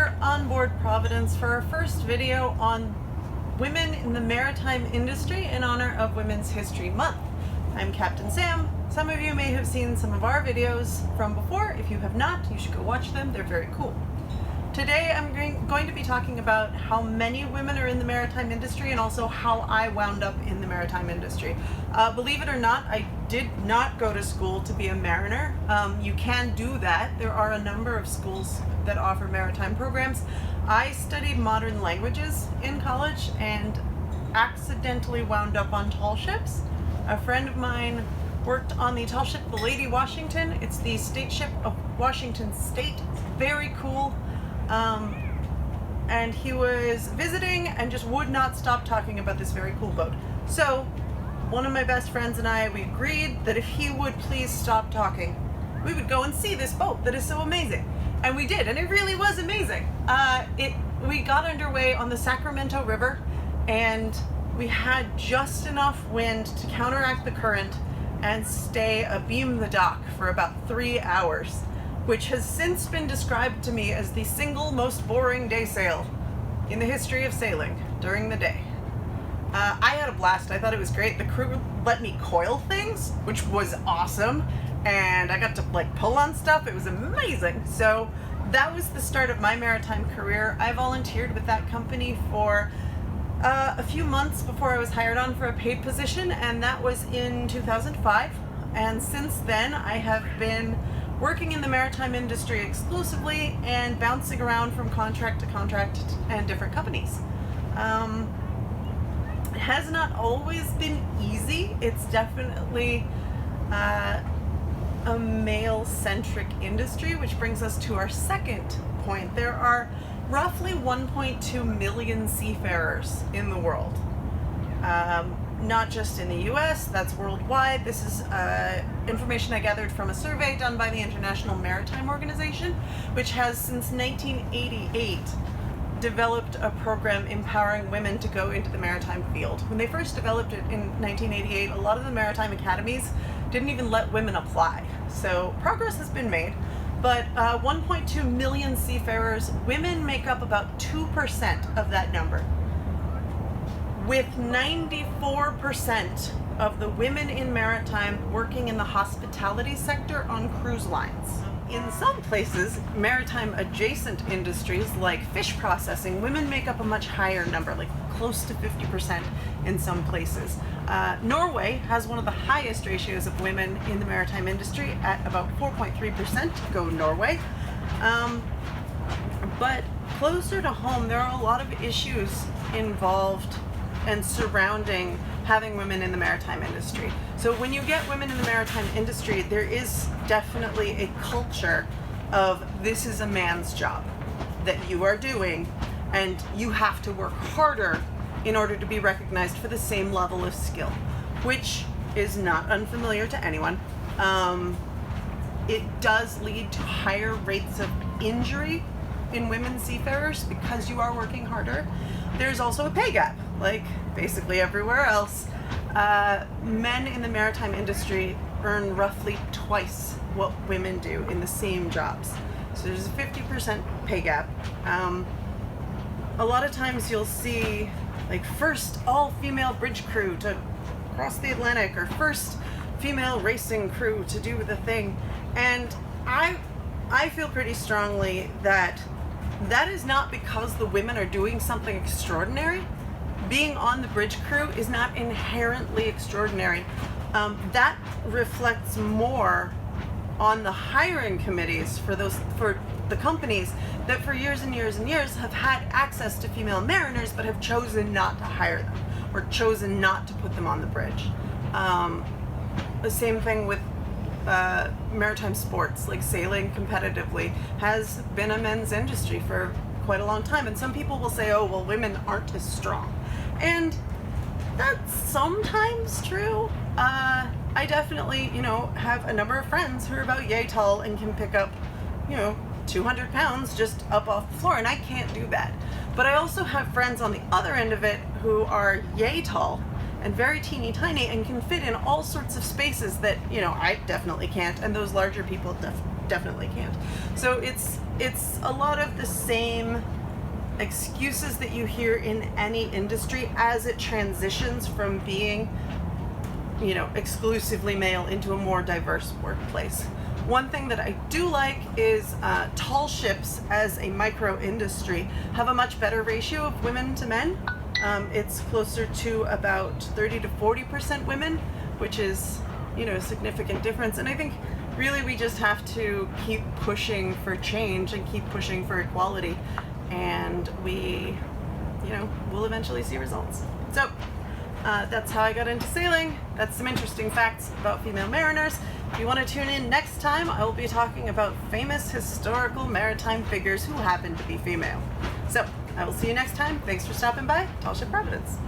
here on board Providence for our first video on women in the maritime industry in honor of Women's History Month. I'm Captain Sam. Some of you may have seen some of our videos from before. If you have not, you should go watch them. They're very cool. Today I'm going to be talking about how many women are in the maritime industry and also how I wound up in the maritime industry. Believe it or not, I did not go to school to be a mariner. You can do that. There are a number of schools that offer maritime programs. I studied modern languages in college and accidentally wound up on tall ships. A friend of mine worked on the tall ship, the Lady Washington. It's the state ship of Washington State. Very cool. And he was visiting and just would not stop talking about this very cool boat. So one of my best friends and I, we agreed that if he would please stop talking, we would go and see this boat that is so amazing. And we did, and it really was amazing. We got underway on the Sacramento River, and we had just enough wind to counteract the current and stay abeam the dock for about 3 hours, which has since been described to me as the single most boring day sail in the history of sailing during the day. I had a blast. I thought it was great. The crew let me coil things, which was awesome, and I got to pull on stuff. It was amazing. So that was the start of my maritime career. I volunteered with that company for a few months before I was hired on for a paid position, and that was in 2005. And since then, I have been working in the maritime industry exclusively and bouncing around from contract to contract and different companies. It has not always been easy. It's definitely a male-centric industry, which brings us to our second point. There are roughly 1.2 million seafarers in the world. Not just in the US, that's worldwide. This is information I gathered from a survey done by the International Maritime Organization, which has since 1988 developed a program empowering women to go into the maritime field. When they first developed it in 1988, a lot of the maritime academies didn't even let women apply. So progress has been made, but 1.2 million seafarers, women make up about 2% of that number, with 94% of the women in maritime working in the hospitality sector on cruise lines. In some places, maritime adjacent industries like fish processing, women make up a much higher number, like close to 50% in some places. Norway has one of the highest ratios of women in the maritime industry at about 4.3%. Go Norway. But closer to home, there are a lot of issues involved and surrounding having women in the maritime industry. So when you get women in the maritime industry, there is definitely a culture of this is a man's job that you are doing, and you have to work harder in order to be recognized for the same level of skill, which is not unfamiliar to anyone. It does lead to higher rates of injury in women seafarers because you are working harder. There's also a pay gap, like basically everywhere else. Men in the maritime industry earn roughly twice what women do in the same jobs. So there's a 50% pay gap. A lot of times you'll see first all-female bridge crew to cross the Atlantic, or first female racing crew to do the thing. And I feel pretty strongly that is not because the women are doing something extraordinary. Being on the bridge crew is not inherently extraordinary. That reflects more on the hiring committees for the companies that for years and years and years have had access to female mariners but have chosen not to hire them or chosen not to put them on the bridge. The same thing with maritime sports, like sailing competitively has been a men's industry for quite a long time, and some people will say, oh well, women aren't as strong, and that's sometimes true. I definitely have a number of friends who are about yay tall and can pick up 200 pounds just up off the floor, and I can't do that. But I also have friends on the other end of it who are yay tall and very teeny tiny and can fit in all sorts of spaces that I definitely can't, and those larger people definitely can't. So it's a lot of the same excuses that you hear in any industry as it transitions from being, you know, exclusively male into a more diverse workplace. One thing that I do like is tall ships as a micro industry have a much better ratio of women to men. It's closer to about 30 to 40% women, which is, you know, a significant difference. And I think really we just have to keep pushing for change and keep pushing for equality, and we, you know, will eventually see results. So that's how I got into sailing. That's some interesting facts about female mariners. If you want to tune in next time, I will be talking about famous historical maritime figures who happen to be female. So I will see you next time. Thanks for stopping by. Tall Ship Providence.